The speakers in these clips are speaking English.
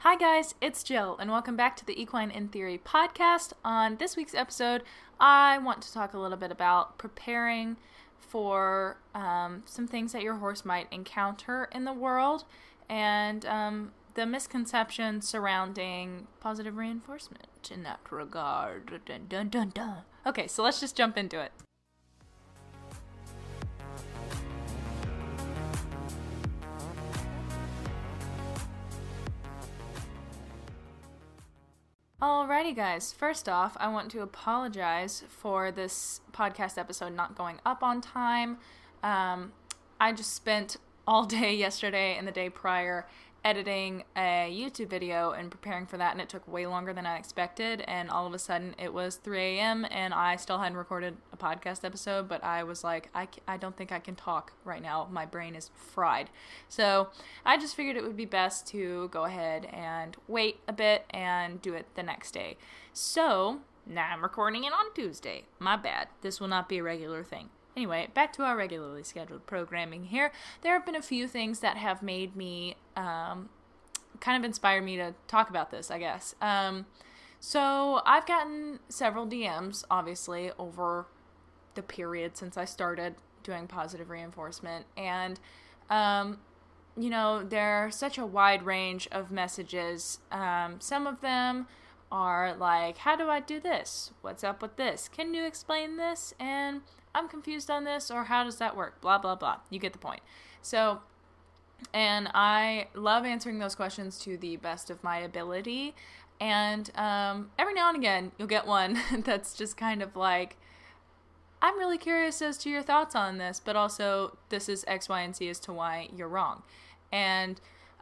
Hi guys, it's Jill, and welcome back to the Equine in Theory podcast. On this week's episode, I want to talk a little bit about preparing for some things that your horse might encounter in the world, and the misconceptions surrounding positive reinforcement in that regard. Dun, dun, dun, dun. Okay, so let's just jump into it. Alrighty guys, first off, I want to apologize for this podcast episode not going up on time. I just spent all day yesterday and the day prior editing a YouTube video and preparing for that, and it took way longer than I expected, and all of a sudden it was 3 a.m. and I still hadn't recorded a podcast episode, but I was like, I don't think I can talk right now. My brain is fried. So I just figured it would be best to go ahead and wait a bit and do it the next day. So now I'm recording it on Tuesday. My bad. This will not be a regular thing. Anyway, back to our regularly scheduled programming here. There have been a few things that have made me, kind of inspired me to talk about this, I guess. So I've gotten several DMs, obviously, over the period since I started doing positive reinforcement. And, there's such a wide range of messages. Some of them are like, how do I do this? What's up with this? Can you explain this? And I'm confused on this, or how does that work? Blah, blah, blah. You get the point. So, and I love answering those questions to the best of my ability. And every now and again, you'll get one that's just kind of like, I'm really curious as to your thoughts on this, but also this is X, Y, and Z as to why you're wrong. And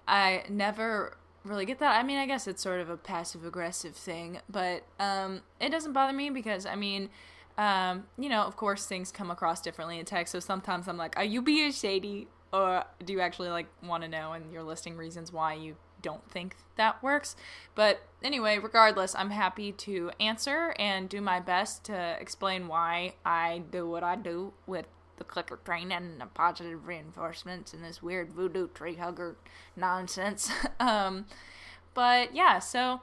I never really get that. I mean, I guess it's sort of a passive-aggressive thing, but it doesn't bother me because, of course things come across differently in text, so sometimes I'm like, are you being shady, or do you actually, want to know, and you're listing reasons why you don't think that works? But anyway, regardless, I'm happy to answer and do my best to explain why I do what I do with the clicker training and the positive reinforcements and this weird voodoo tree hugger nonsense. But yeah, so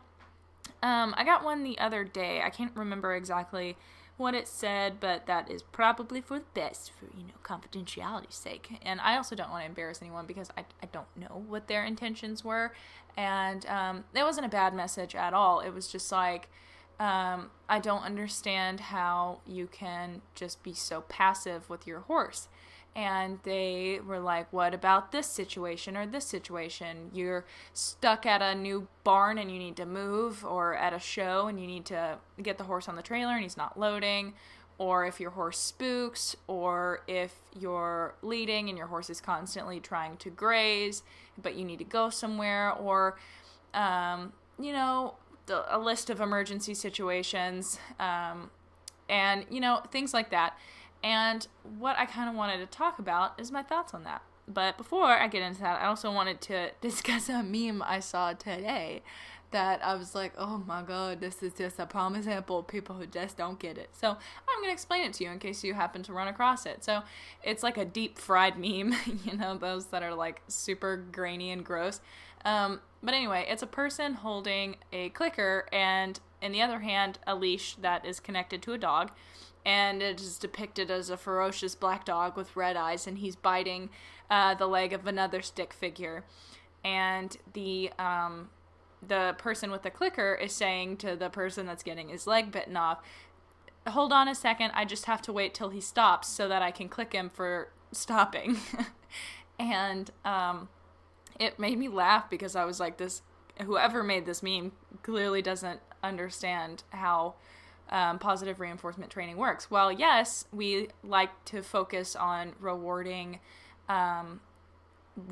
I got one the other day. I can't remember exactly what it said, but that is probably for the best, for, confidentiality's sake. And I also don't want to embarrass anyone because I don't know what their intentions were. And it wasn't a bad message at all. It was just like, I don't understand how you can just be so passive with your horse. And they were like, what about this situation or this situation? You're stuck at a new barn and you need to move, or at a show and you need to get the horse on the trailer and he's not loading, or if your horse spooks, or if you're leading and your horse is constantly trying to graze, but you need to go somewhere, or, a list of emergency situations, and, things like that. And what I kind of wanted to talk about is my thoughts on that. But before I get into that, I also wanted to discuss a meme I saw today that I was like, oh my god, this is just a prime example of people who just don't get it. So I'm going to explain it to you in case you happen to run across it. So it's like a deep fried meme, those that are like super grainy and gross. But anyway, it's a person holding a clicker and in the other hand, a leash that is connected to a dog. And it is depicted as a ferocious black dog with red eyes, and he's biting the leg of another stick figure. And the person with the clicker is saying to the person that's getting his leg bitten off, hold on a second, I just have to wait till he stops so that I can click him for stopping. And it made me laugh because I was like, whoever made this meme clearly doesn't understand how positive reinforcement training works. Well, yes, we like to focus on rewarding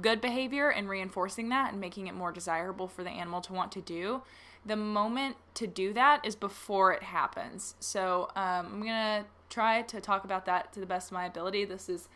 good behavior and reinforcing that and making it more desirable for the animal to want to do. The moment to do that is before it happens. So I'm going to try to talk about that to the best of my ability. This is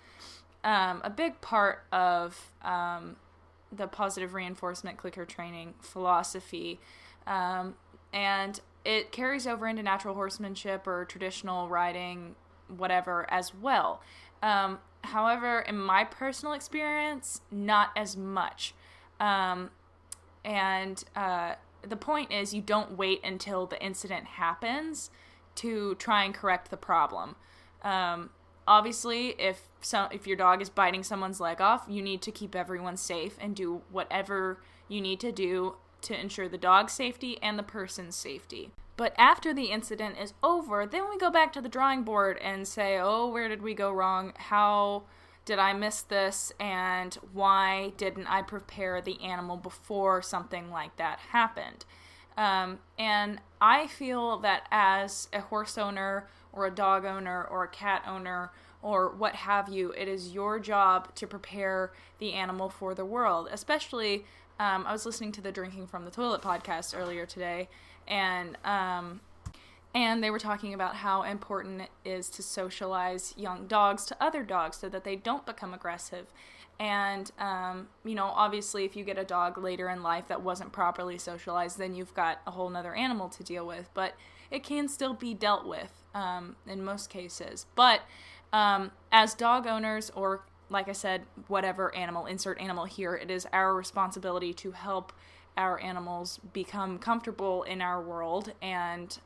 a big part of the positive reinforcement clicker training philosophy. And it carries over into natural horsemanship or traditional riding, whatever, as well. However, in my personal experience, not as much. And the point is, you don't wait until the incident happens to try and correct the problem. Obviously, if your dog is biting someone's leg off, you need to keep everyone safe and do whatever you need to do to ensure the dog's safety and the person's safety. But after the incident is over, then we go back to the drawing board and say, oh, where did we go wrong? How did I miss this? And why didn't I prepare the animal before something like that happened? And I feel that as a horse owner or a dog owner or a cat owner or what have you, it is your job to prepare the animal for the world. Especially, I was listening to the Drinking from the Toilet podcast earlier today, and they were talking about how important it is to socialize young dogs to other dogs so that they don't become aggressive. And, obviously if you get a dog later in life that wasn't properly socialized, then you've got a whole nother animal to deal with. But it can still be dealt with in most cases. But as dog owners, or like I said, whatever animal, insert animal here, it is our responsibility to help our animals become comfortable in our world and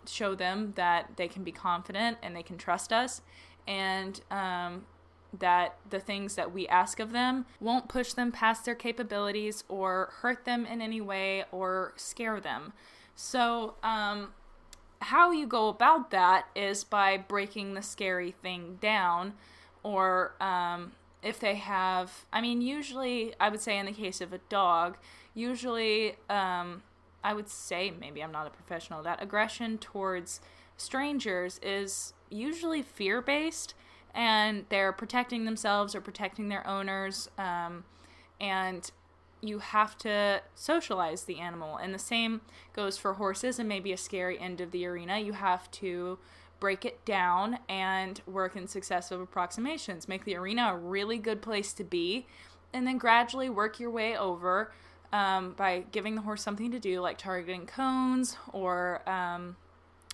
show them that they can be confident and they can trust us, and that the things that we ask of them won't push them past their capabilities or hurt them in any way or scare them. So how you go about that is by breaking the scary thing down, or if they have, usually I would say in the case of a dog, usually I would say, maybe I'm not a professional, that aggression towards strangers is usually fear-based, and they're protecting themselves or protecting their owners, and you have to socialize the animal. And the same goes for horses, and maybe a scary end of the arena. You have to break it down and work in successive approximations. Make the arena a really good place to be, and then gradually work your way over by giving the horse something to do, like targeting cones, or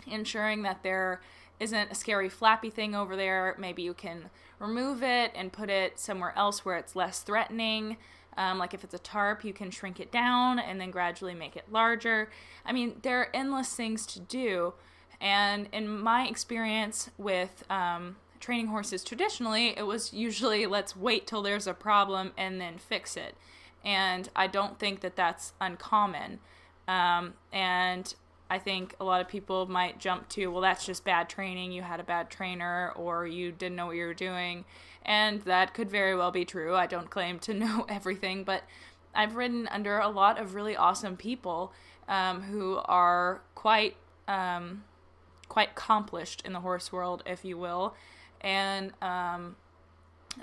ensuring that there isn't a scary flappy thing over there. Maybe you can remove it and put it somewhere else where it's less threatening. Like if it's a tarp, you can shrink it down and then gradually make it larger. There are endless things to do. And in my experience with training horses traditionally, it was usually let's wait till there's a problem and then fix it. And I don't think that that's uncommon. And I think a lot of people might jump to, well, that's just bad training. You had a bad trainer, or you didn't know what you were doing. And that could very well be true. I don't claim to know everything, but I've ridden under a lot of really awesome people who are quite accomplished in the horse world, if you will. And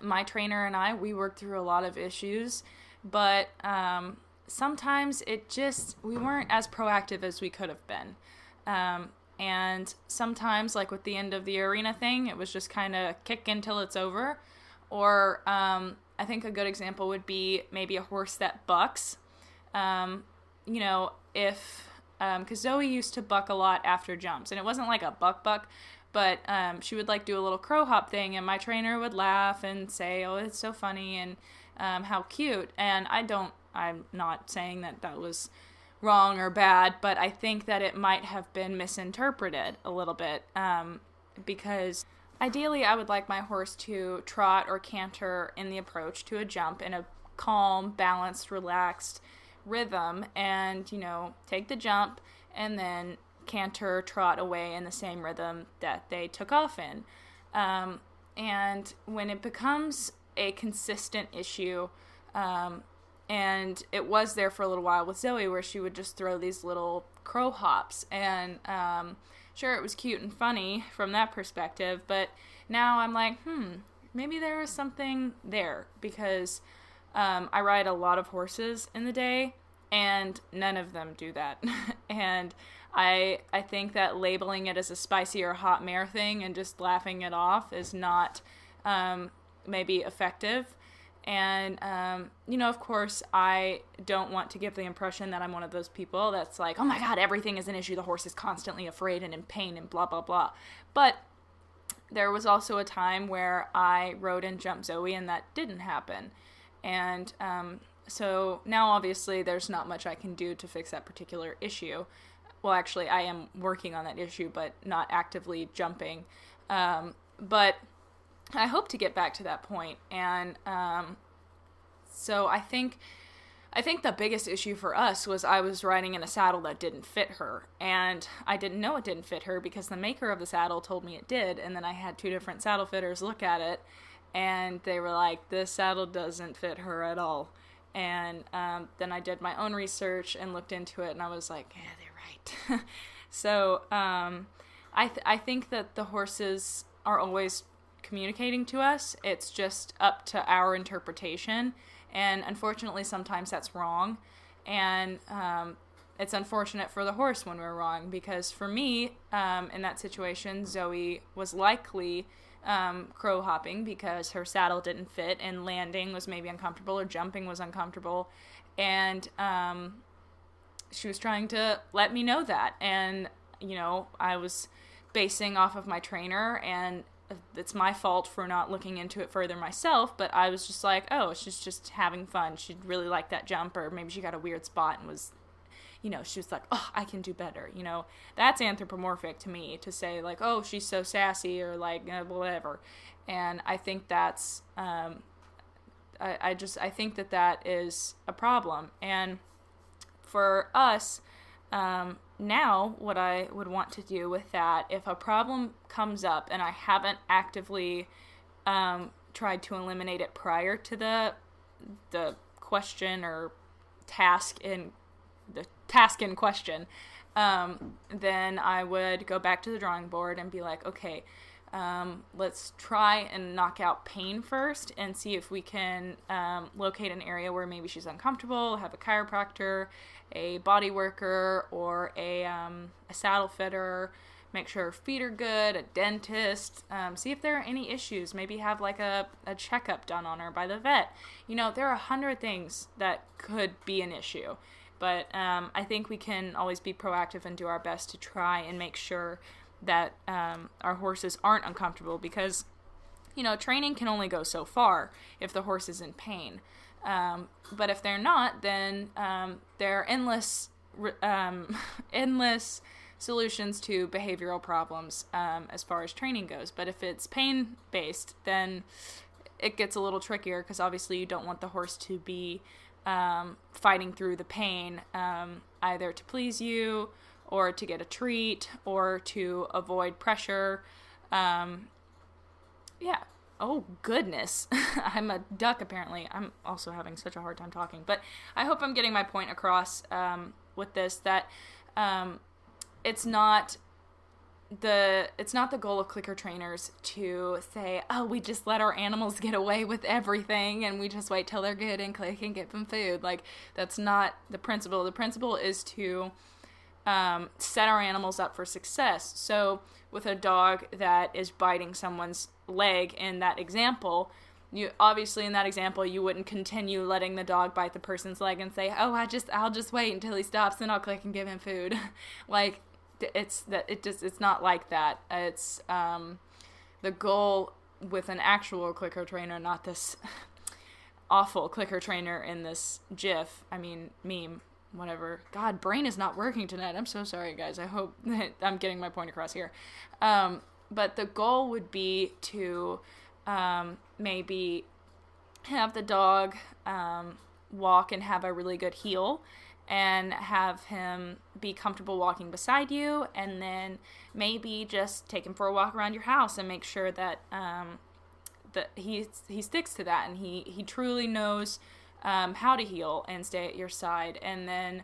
my trainer and I, we worked through a lot of issues, but sometimes we weren't as proactive as we could have been. And sometimes, like with the end of the arena thing, it was just kind of kick until it's over. Or I think a good example would be maybe a horse that bucks. Because Zoe used to buck a lot after jumps, and it wasn't like a buck, but she would like do a little crow hop thing, and my trainer would laugh and say, oh, it's so funny, and how cute. And I'm not saying that was wrong or bad, but I think that it might have been misinterpreted a little bit, because ideally I would like my horse to trot or canter in the approach to a jump in a calm, balanced, relaxed rhythm, and take the jump and then canter, trot away in the same rhythm that they took off in. And when it becomes a consistent issue, and it was there for a little while with Zoe, where she would just throw these little crow hops, and sure, it was cute and funny from that perspective, but now I'm like, maybe there is something there, because I ride a lot of horses in the day, and none of them do that. And I think that labeling it as a spicy or hot mare thing and just laughing it off is not maybe effective. And, of course, I don't want to give the impression that I'm one of those people that's like, oh my God, everything is an issue. The horse is constantly afraid and in pain and blah, blah, blah. But there was also a time where I rode and jumped Zoe, and that didn't happen. And So now obviously there's not much I can do to fix that particular issue. Well, actually, I am working on that issue, but not actively jumping. But I hope to get back to that point. And so I think the biggest issue for us was I was riding in a saddle that didn't fit her. And I didn't know it didn't fit her because the maker of the saddle told me it did. And then I had 2 different saddle fitters look at it. And they were like, this saddle doesn't fit her at all. And then I did my own research and looked into it. And I was like, yeah, they're right. So I think that the horses are always communicating to us. It's just up to our interpretation. And unfortunately, sometimes that's wrong. And it's unfortunate for the horse when we're wrong, because for me, in that situation, Zoe was likely crow hopping because her saddle didn't fit, and landing was maybe uncomfortable, or jumping was uncomfortable. And she was trying to let me know that. And, you know, I was basing off of my trainer, and it's my fault for not looking into it further myself, but I was just like, oh, she's just having fun. She'd really like that jump, or maybe she got a weird spot and was, you know, she was like, oh, I can do better. You know, that's anthropomorphic to me to say, like, oh, she's so sassy, or like, whatever. And I think that's, I think that is a problem. And for us, now what I would want to do with that, if a problem comes up and I haven't actively tried to eliminate it prior to the question or task in question, then I would go back to the drawing board and be like, okay, let's try and knock out pain first and see if we can locate an area where maybe she's uncomfortable, have a chiropractor, a body worker, or a saddle fitter, make sure her feet are good, a dentist, see if there are any issues, maybe have like a checkup done on her by the vet. You know, there are 100 things that could be an issue, but I think we can always be proactive and do our best to try and make sure that our horses aren't uncomfortable, because, you know, training can only go so far if the horse is in pain. But if they're not, then there are endless solutions to behavioral problems as far as training goes. But if it's pain-based, then it gets a little trickier, because obviously you don't want the horse to be fighting through the pain, either to please you, or to get a treat, or to avoid pressure. Yeah. Oh, goodness. I'm a duck, apparently. I'm also having such a hard time talking. But I hope I'm getting my point across with this, that it's not the goal of clicker trainers to say, oh, we just let our animals get away with everything and we just wait till they're good and click and give them food. Like, that's not the principle. The principle is to set our animals up for success. So with a dog that is biting someone's leg in that example, you obviously in that example you wouldn't continue letting the dog bite the person's leg and say, oh, I'll just wait until he stops, then I'll click and give him food. Like, it's not like that. It's the goal with an actual clicker trainer, not this awful clicker trainer in this meme, whatever. God, brain is not working tonight. I'm so sorry, guys. I hope that I'm getting my point across here. But the goal would be to maybe have the dog walk and have a really good heel, and have him be comfortable walking beside you, and then maybe just take him for a walk around your house and make sure that that he sticks to that, and he truly knows how to heel and stay at your side. And then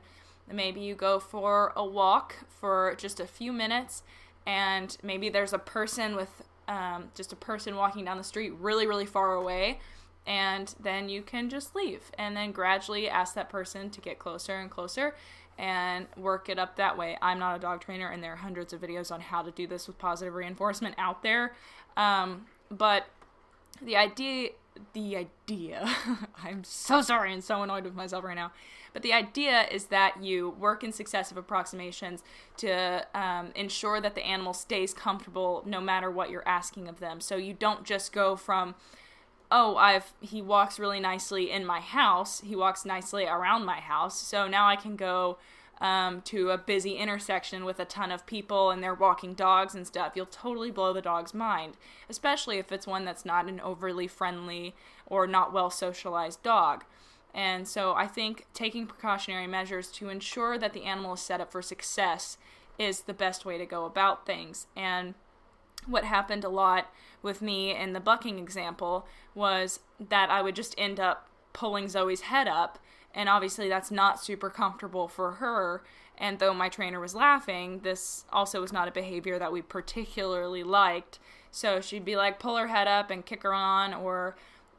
maybe you go for a walk for just a few minutes, and maybe there's a person with just a person walking down the street really, really far away, and then you can just leave and then gradually ask that person to get closer and closer and work it up that way. I'm not a dog trainer, and there are hundreds of videos on how to do this with positive reinforcement out there. But the idea, I'm so sorry and so annoyed with myself right now. But the idea is that you work in successive approximations to ensure that the animal stays comfortable no matter what you're asking of them. So you don't just go from oh, he walks really nicely in my house. He walks nicely around my house. So now I can go to a busy intersection with a ton of people and they're walking dogs and stuff. You'll totally blow the dog's mind, especially if it's one that's not an overly friendly or not well socialized dog. And so I think taking precautionary measures to ensure that the animal is set up for success is the best way to go about things. And what happened a lot with me in the bucking example was that I would just end up pulling Zoe's head up, and obviously that's not super comfortable for her. And though my trainer was laughing, this also was not a behavior that we particularly liked. So she'd be like, pull her head up and kick her on, or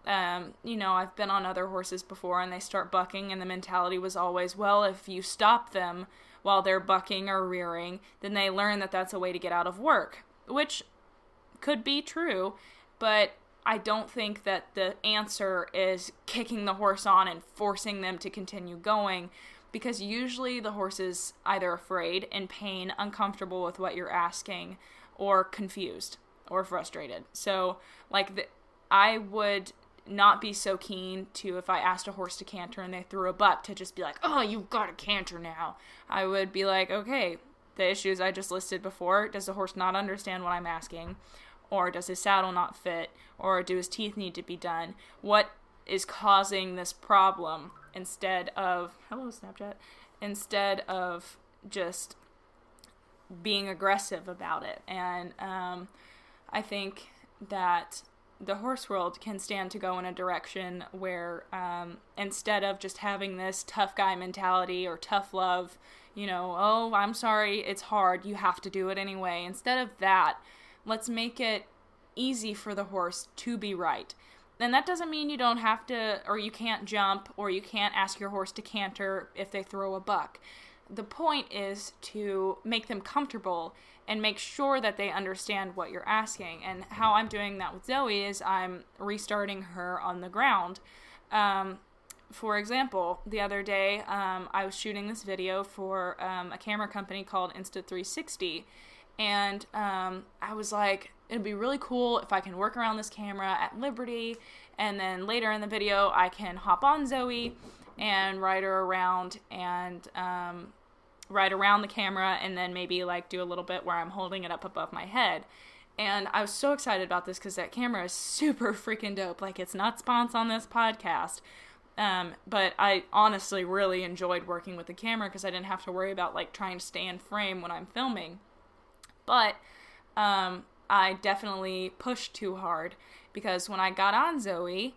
I've been on other horses before and they start bucking and the mentality was always, well, if you stop them while they're bucking or rearing, then they learn that that's a way to get out of work, which could be true, but I don't think that the answer is kicking the horse on and forcing them to continue going, because usually the horse is either afraid, in pain, uncomfortable with what you're asking, or confused or frustrated. So, I would not be so keen to, if I asked a horse to canter and they threw a buck, to just be like, oh, you've got to canter now. I would be like, okay, the issues I just listed before, does the horse not understand what I'm asking? Or does his saddle not fit? Or do his teeth need to be done? What is causing this problem? Instead of, hello Snapchat, instead of just being aggressive about it. And I think that the horse world can stand to go in a direction where instead of just having this tough guy mentality or tough love, oh, I'm sorry, it's hard, you have to do it anyway. Instead of that, let's make it easy for the horse to be right. And that doesn't mean you don't have to, or you can't jump, or you can't ask your horse to canter if they throw a buck. The point is to make them comfortable and make sure that they understand what you're asking. And how I'm doing that with Zoe is I'm restarting her on the ground. For example, the other day, I was shooting this video for a camera company called Insta360. And I was like, it'd be really cool if I can work around this camera at liberty. And then later in the video, I can hop on Zoe and ride her around and ride around the camera, and then maybe do a little bit where I'm holding it up above my head. And I was so excited about this because that camera is super freaking dope. It's not sponsor on this podcast. But I honestly really enjoyed working with the camera because I didn't have to worry about trying to stay in frame when I'm filming. But I definitely pushed too hard because when I got on Zoe,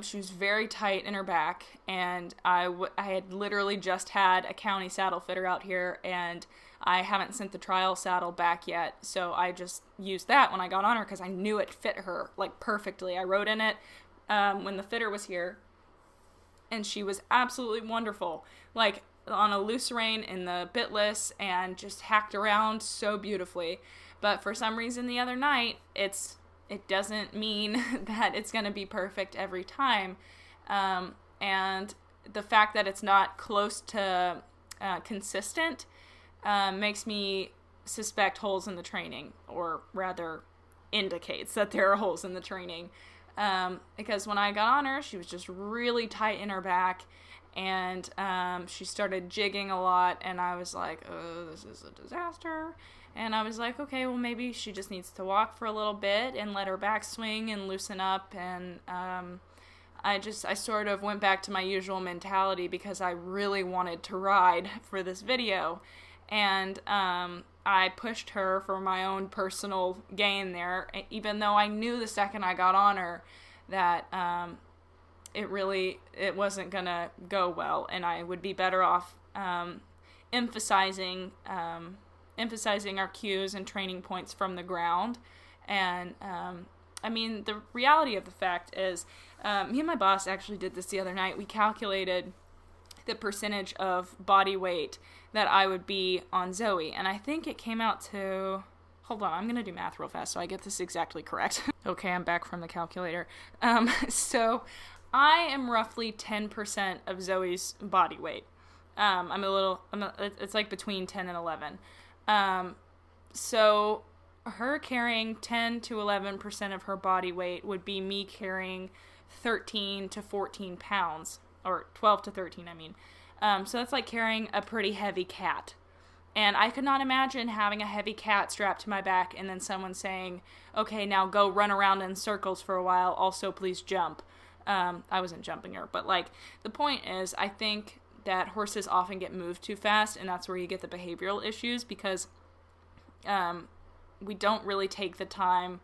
she was very tight in her back, and I had literally just had a county saddle fitter out here, and I haven't sent the trial saddle back yet, so I just used that when I got on her because I knew it fit her perfectly. I rode in it when the fitter was here, and she was absolutely wonderful. On a loose rein in the bitless and just hacked around so beautifully. But for some reason the other night, it doesn't mean that it's going to be perfect every time. And the fact that it's not close to consistent makes me suspect holes in the training, or rather indicates that there are holes in the training. Because when I got on her, she was just really tight in her back, and she started jigging a lot, and I was like, oh, this is a disaster. And I was like, okay, well, maybe she just needs to walk for a little bit and let her back swing and loosen up. And I sort of went back to my usual mentality because I really wanted to ride for this video. And I pushed her for my own personal gain there, even though I knew the second I got on her that it wasn't gonna go well, and I would be better off emphasizing our cues and training points from the ground. And the reality of the fact is, me and my boss actually did this the other night. We calculated the percentage of body weight that I would be on Zoe, and I think it came out to, hold on, I'm going to do math real fast so I get this exactly correct. Okay, I'm back from the calculator. So I am roughly 10% of Zoe's body weight. It's between 10 and 11. So her carrying 10 to 11% of her body weight would be me carrying 13 to 14 pounds, or 12 to 13, I mean. So that's like carrying a pretty heavy cat. And I could not imagine having a heavy cat strapped to my back and then someone saying, okay, now go run around in circles for a while, also please jump. I wasn't jumping her, but like, the point is, I think that horses often get moved too fast, and that's where you get the behavioral issues, because we don't really take the time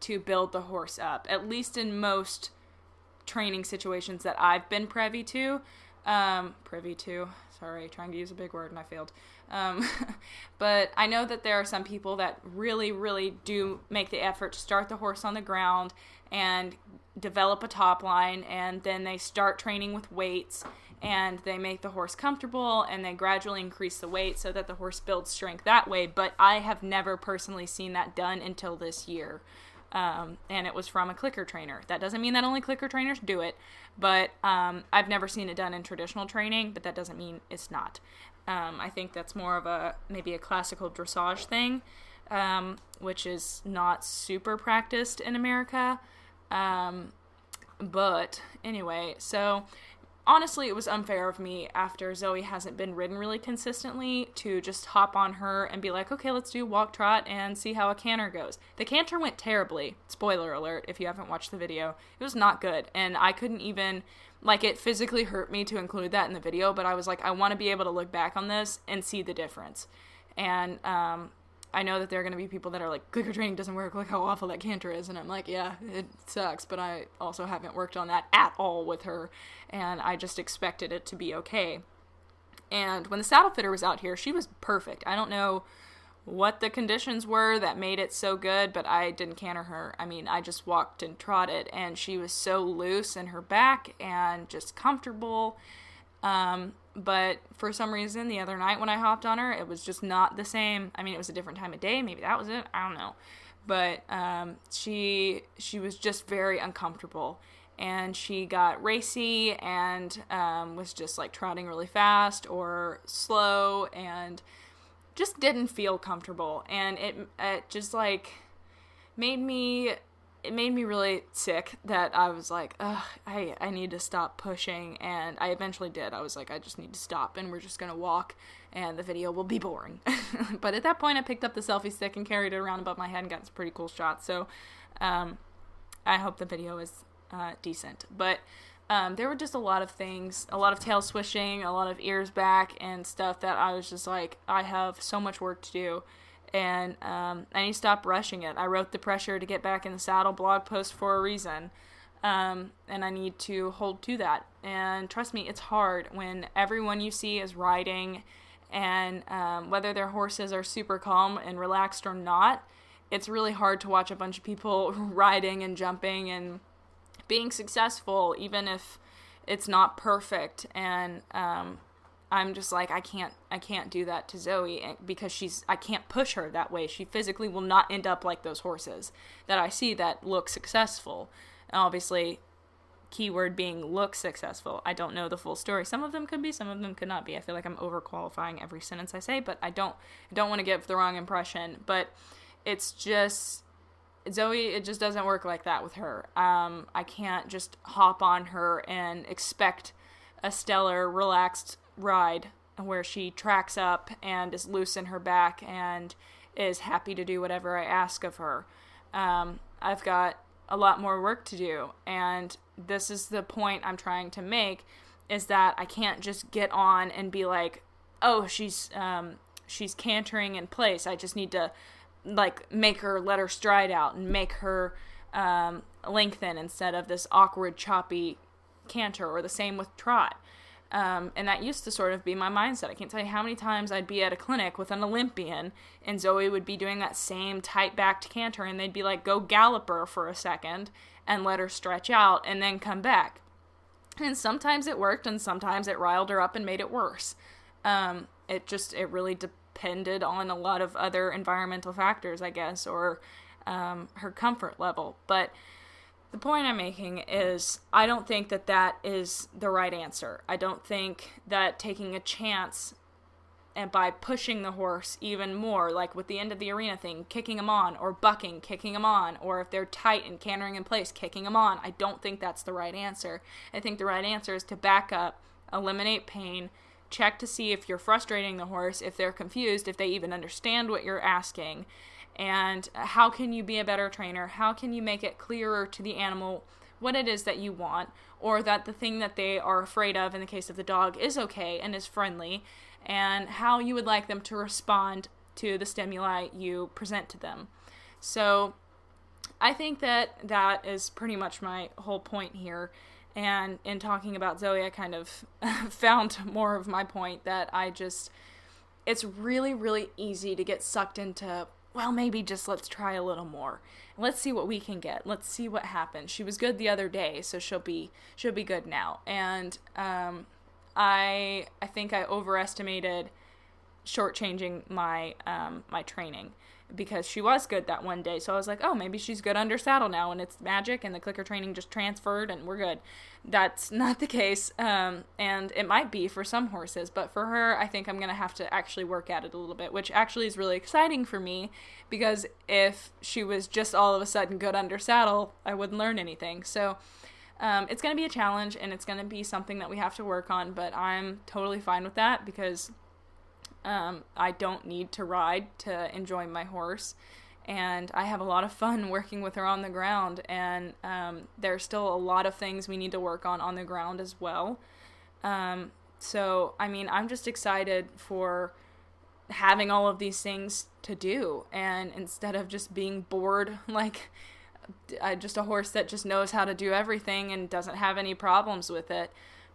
to build the horse up, at least in most training situations that I've been privy to. Sorry, trying to use a big word and I failed. But I know that there are some people that really, really do make the effort to start the horse on the ground and develop a top line, and then they start training with weights, and they make the horse comfortable, and they gradually increase the weight so that the horse builds strength that way. But I have never personally seen that done until this year. And it was from a clicker trainer. That doesn't mean that only clicker trainers do it, but I've never seen it done in traditional training, but that doesn't mean it's not. I think that's more of maybe a classical dressage thing, which is not super practiced in America. But anyway, so honestly, it was unfair of me, after Zoe hasn't been ridden really consistently, to just hop on her and be like, okay, let's do walk trot and see how a canter goes. The canter went terribly. Spoiler alert, if you haven't watched the video. It was not good, and I couldn't even, like, it physically hurt me to include that in the video, but I was like, I want to be able to look back on this and see the difference. And I know that there are going to be people that are like, clicker training doesn't work, look how awful that canter is, and I'm like, yeah, it sucks, but I also haven't worked on that at all with her, and I just expected it to be okay. And when the saddle fitter was out here, she was perfect. I don't know what the conditions were that made it so good, but I didn't canter her. I mean, I just walked and trotted, and she was so loose in her back and just comfortable. But for some reason, the other night when I hopped on her, it was just not the same. I mean, it was a different time of day. Maybe that was it. I don't know. But she was just very uncomfortable. And she got racy and was just like trotting really fast or slow and just didn't feel comfortable. And it just like made me really sick, that I was like, ugh, I need to stop pushing, and I eventually did. I was like, I just need to stop, and we're just going to walk, and the video will be boring. But at that point, I picked up the selfie stick and carried it around above my head and got some pretty cool shots, so I hope the video is decent. But there were just a lot of things, a lot of tail swishing, a lot of ears back, and stuff that I was just like, I have so much work to do. And I need to stop rushing it. I wrote the pressure to get back in the saddle blog post for a reason, and I need to hold to that. And trust me, it's hard when everyone you see is riding, and whether their horses are super calm and relaxed or not, it's really hard to watch a bunch of people riding and jumping and being successful, even if it's not perfect. And I'm just like, I can't do that to Zoe, because I can't push her that way. She physically will not end up like those horses that I see that look successful. And obviously, keyword being look successful. I don't know the full story. Some of them could be, some of them could not be. I feel like I'm overqualifying every sentence I say, but I don't want to give the wrong impression. But it's just, Zoe, it just doesn't work like that with her. I can't just hop on her and expect a stellar, relaxed ride where she tracks up and is loose in her back and is happy to do whatever I ask of her. I've got a lot more work to do, and this is the point I'm trying to make, is that I can't just get on and be like, oh, she's cantering in place. I just need to like let her stride out and make her lengthen instead of this awkward choppy canter, or the same with trot. And that used to sort of be my mindset. I can't tell you how many times I'd be at a clinic with an Olympian, and Zoe would be doing that same tight-backed canter, and they'd be like, go gallop her for a second and let her stretch out and then come back. And sometimes it worked, and sometimes it riled her up and made it worse. It really depended on a lot of other environmental factors, I guess, or her comfort level. But the point I'm making is, I don't think that is the right answer. I don't think that taking a chance and by pushing the horse even more, like with the end of the arena thing, kicking them on, or bucking, kicking them on, or if they're tight and cantering in place, kicking them on. I don't think that's the right answer. I think the right answer is to back up, eliminate pain, check to see if you're frustrating the horse, if they're confused, if they even understand what you're asking, and how can you be a better trainer? How can you make it clearer to the animal what it is that you want, or that the thing that they are afraid of in the case of the dog is okay and is friendly, and how you would like them to respond to the stimuli you present to them. So I think that is pretty much my whole point here. And in talking about Zoe, I kind of found more of my point, that it's really, really easy to get sucked into, well, maybe just let's try a little more. Let's see what we can get. Let's see what happens. She was good the other day, so she'll be good now. And I think I overestimated shortchanging my my training, because she was good that one day. So I was like, oh, maybe she's good under saddle now, and it's magic, and the clicker training just transferred, and we're good. That's not the case, and it might be for some horses, but for her, I think I'm going to have to actually work at it a little bit, which actually is really exciting for me, because if she was just all of a sudden good under saddle, I wouldn't learn anything. So it's going to be a challenge, and it's going to be something that we have to work on, but I'm totally fine with that, because I don't need to ride to enjoy my horse, and I have a lot of fun working with her on the ground, and there's still a lot of things we need to work on the ground as well. So, I mean, I'm just excited for having all of these things to do, and instead of just being bored, like just a horse that just knows how to do everything and doesn't have any problems with it.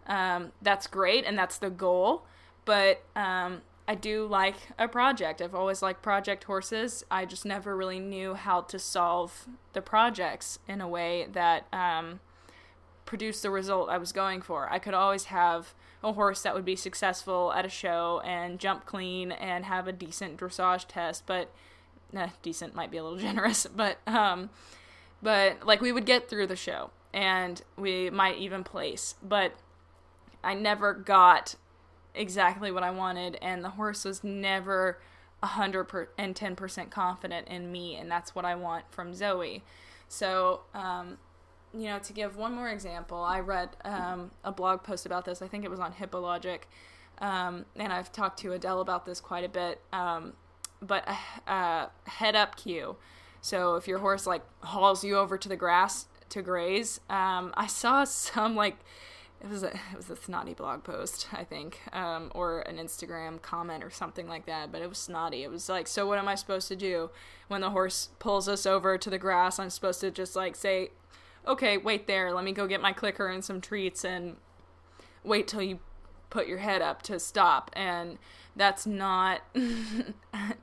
That's great, and that's the goal, but I do like a project. I've always liked project horses. I just never really knew how to solve the projects in a way that produced the result I was going for. I could always have a horse that would be successful at a show and jump clean and have a decent dressage test, but decent might be a little generous, but like we would get through the show and we might even place, but I never got exactly what I wanted, and the horse was never 110% confident in me, and that's what I want from Zoe. So, to give one more example, I read a blog post about this. I think it was on Hippologic, and I've talked to Adele about this quite a bit, but a head-up cue. So if your horse, hauls you over to the grass to graze, I saw some, it was a snotty blog post, I think, or an Instagram comment or something like that, but it was snotty. It was so what am I supposed to do when the horse pulls us over to the grass? I'm supposed to just say, okay, wait there, let me go get my clicker and some treats and wait till you put your head up to stop. And that's not,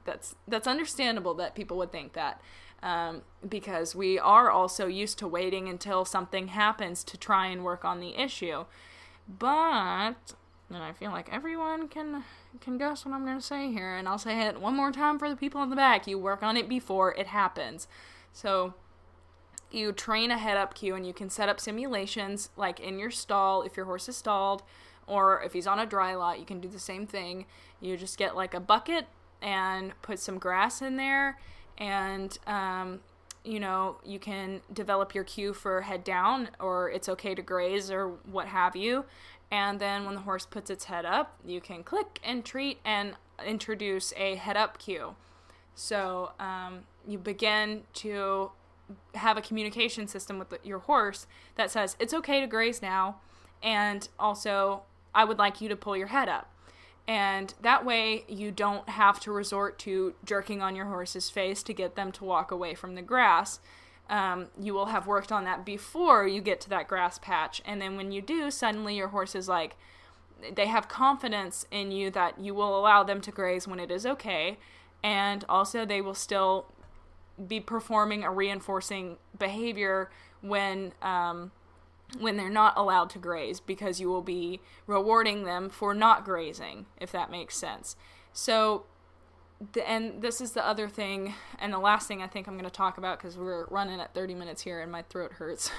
that's understandable that people would think that. Because we are also used to waiting until something happens to try and work on the issue. But, and I feel like everyone can guess what I'm going to say here, and I'll say it one more time for the people in the back. You work on it before it happens. So, you train a head-up cue, and you can set up simulations, in your stall, if your horse is stalled, or if he's on a dry lot, you can do the same thing. You just get, a bucket and put some grass in there, and, you can develop your cue for head down, or it's okay to graze, or what have you. And then when the horse puts its head up, you can click and treat and introduce a head up cue. So you begin to have a communication system with your horse that says, it's okay to graze now, and also I would like you to pull your head up. And that way you don't have to resort to jerking on your horse's face to get them to walk away from the grass. You will have worked on that before you get to that grass patch. And then when you do, suddenly your horse is they have confidence in you that you will allow them to graze when it is okay. And also they will still be performing a reinforcing behavior when they're not allowed to graze, because you will be rewarding them for not grazing, if that makes sense. So and this is the other thing, and the last thing I think I'm going to talk about, because we're running at 30 minutes here and my throat hurts.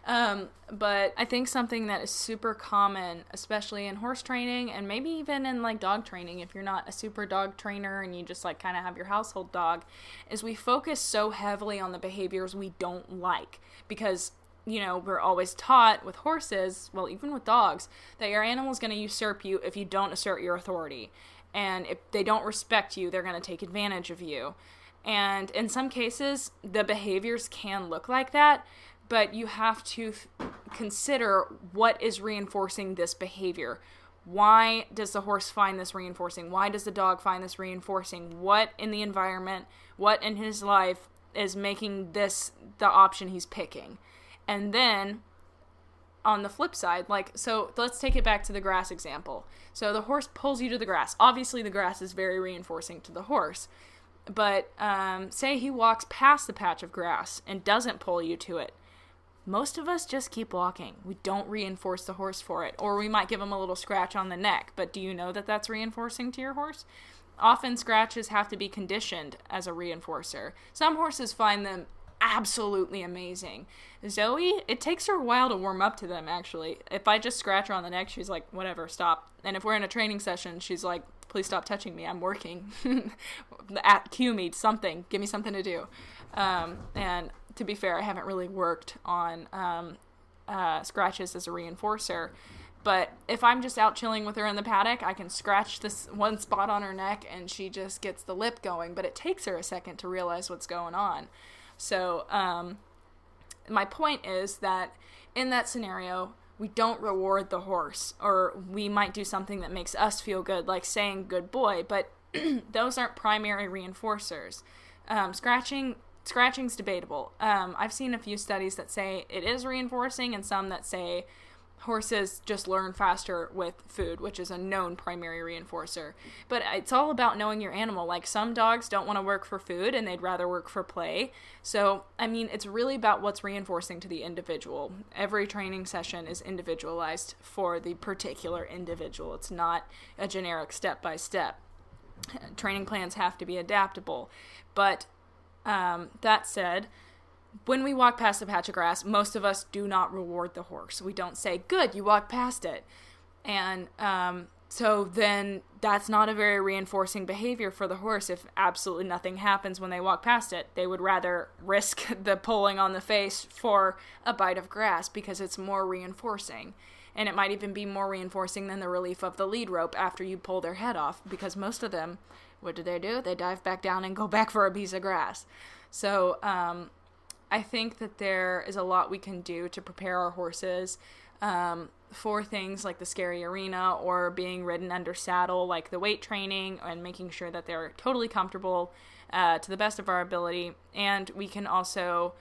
But I think something that is super common, especially in horse training and maybe even in like dog training, if you're not a super dog trainer and you just like kind of have your household dog, is we focus so heavily on the behaviors we don't like, because we're always taught with horses, well, even with dogs, that your animal is going to usurp you if you don't assert your authority. And if they don't respect you, they're going to take advantage of you. And in some cases, the behaviors can look like that, but you have to consider what is reinforcing this behavior. Why does the horse find this reinforcing? Why does the dog find this reinforcing? What in the environment, what in his life is making this the option he's picking? And then on the flip side, so let's take it back to the grass example. So the horse pulls you to the grass. Obviously, the grass is very reinforcing to the horse. But say he walks past the patch of grass and doesn't pull you to it. Most of us just keep walking. We don't reinforce the horse for it. Or we might give him a little scratch on the neck. But do you know that that's reinforcing to your horse? Often scratches have to be conditioned as a reinforcer. Some horses find them absolutely amazing. Zoe, it takes her a while to warm up to them, actually. If I just scratch her on the neck, she's like, whatever, stop. And if we're in a training session, she's like, please stop touching me, I'm working. Cue me, something. Give me something to do. And to be fair, I haven't really worked on scratches as a reinforcer. But if I'm just out chilling with her in the paddock, I can scratch this one spot on her neck and she just gets the lip going. But it takes her a second to realize what's going on. So my point is that in that scenario, we don't reward the horse, or we might do something that makes us feel good, like saying good boy, but those aren't primary reinforcers. Scratching's debatable. I've seen a few studies that say it is reinforcing and some that say horses just learn faster with food, which is a known primary reinforcer. But it's all about knowing your animal. Like, some dogs don't want to work for food and they'd rather work for play. So, it's really about what's reinforcing to the individual. Every training session is individualized for the particular individual. It's not a generic step-by-step. Training plans have to be adaptable. But that said, when we walk past a patch of grass, most of us do not reward the horse. We don't say, good, you walked past it. And so then that's not a very reinforcing behavior for the horse if absolutely nothing happens when they walk past it. They would rather risk the pulling on the face for a bite of grass because it's more reinforcing. And it might even be more reinforcing than the relief of the lead rope after you pull their head off, because most of them, what do? They dive back down and go back for a piece of grass. So, I think that there is a lot we can do to prepare our horses for things like the scary arena or being ridden under saddle, like the weight training, and making sure that they're totally comfortable to the best of our ability. And we can also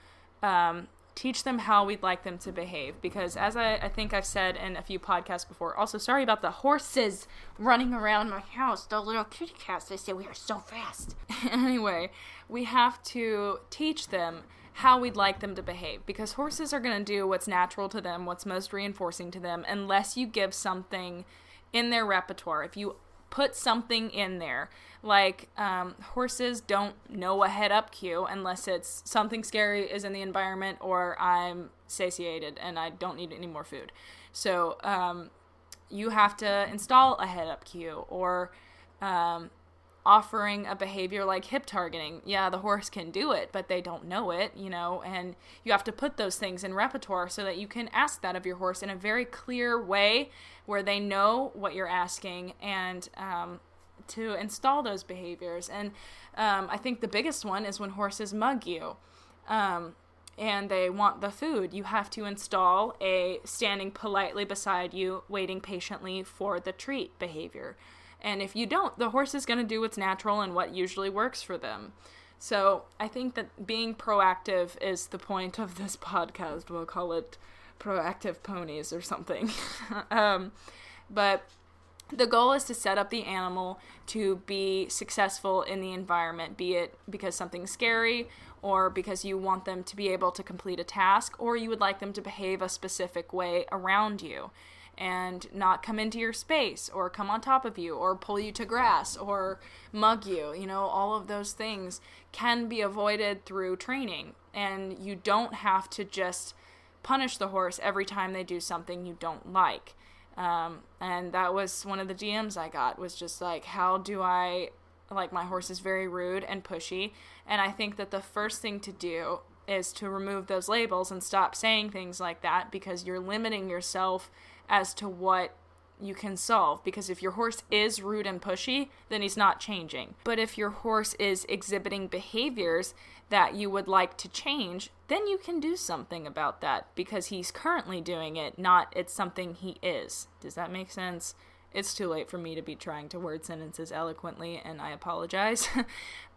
teach them how we'd like them to behave, because as I think I've said in a few podcasts before, also sorry about the horses running around my house, the little kitty cats, they say we are so fast. Anyway, we have to teach them how we'd like them to behave, because horses are going to do what's natural to them, what's most reinforcing to them, unless you give something in their repertoire. If you put something in there, like horses don't know a head up cue unless it's something scary is in the environment or I'm satiated and I don't need any more food. So you have to install a head up cue, or offering a behavior like hip targeting. Yeah, the horse can do it, but they don't know it, and you have to put those things in repertoire so that you can ask that of your horse in a very clear way where they know what you're asking, and to install those behaviors. And I think the biggest one is when horses mug you and they want the food. You have to install a standing politely beside you, waiting patiently for the treat behavior. And if you don't, the horse is going to do what's natural and what usually works for them. So I think that being proactive is the point of this podcast. We'll call it Proactive Ponies or something. But the goal is to set up the animal to be successful in the environment, be it because something's scary, or because you want them to be able to complete a task, or you would like them to behave a specific way around you. and not come into your space or come on top of you or pull you to grass or mug you. All of those things can be avoided through training, and you don't have to just punish the horse every time they do something you don't like. And that was one of the DMs I got, was just like, how do I, like, my horse is very rude and pushy. And I think that the first thing to do is to remove those labels and stop saying things like that, because you're limiting yourself as to what you can solve. Because if your horse is rude and pushy, then he's not changing. But if your horse is exhibiting behaviors that you would like to change, then you can do something about that, because he's currently doing it, not it's something he is. Does that make sense? It's too late for me to be trying to word sentences eloquently, and I apologize.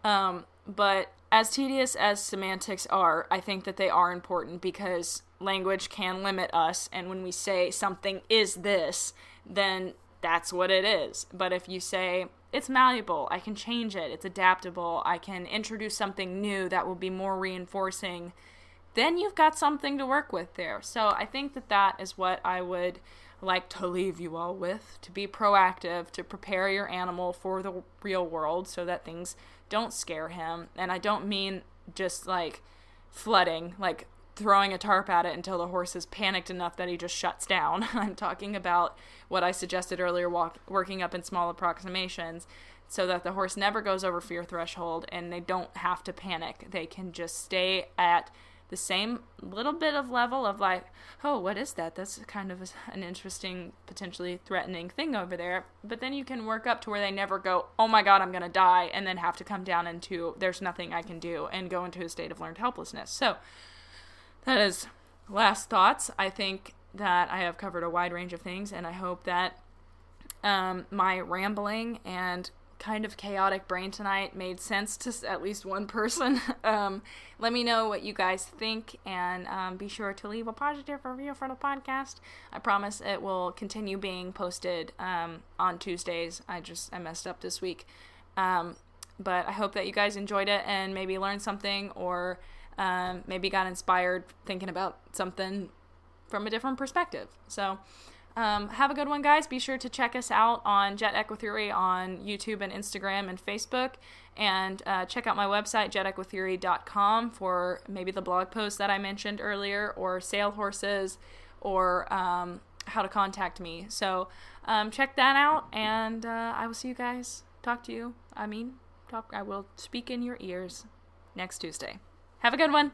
But as tedious as semantics are, I think that they are important, because language can limit us, and when we say something is this, then that's what it is. But if you say, it's malleable, I can change it, it's adaptable, I can introduce something new that will be more reinforcing, then you've got something to work with there. So I think that that is what I would like to leave you all with, to be proactive, to prepare your animal for the real world so that things don't scare him. And I don't mean just like flooding, like throwing a tarp at it until the horse is panicked enough that he just shuts down. I'm talking about what I suggested earlier, working up in small approximations so that the horse never goes over fear threshold and they don't have to panic. They can just stay at the same little bit of level of like, oh, what is that? That's kind of an interesting, potentially threatening thing over there. But then you can work up to where they never go, oh my God, I'm going to die, and then have to come down into there's nothing I can do and go into a state of learned helplessness. So that is last thoughts. I think that I have covered a wide range of things, and I hope that my rambling and kind of chaotic brain tonight made sense to at least one person. Let me know what you guys think, and be sure to leave a positive review for the podcast. I promise it will continue being posted on Tuesdays. I messed up this week. But I hope that you guys enjoyed it and maybe learned something, or maybe got inspired thinking about something from a different perspective. So have a good one, guys. Be sure to check us out on JETEquiTheory on YouTube and Instagram and Facebook, and check out my website, JETEquiTheory.com, for maybe the blog post that I mentioned earlier, or sale horses, or how to contact me. So check that out, and I will see you guys. I will speak in your ears next Tuesday. Have a good one.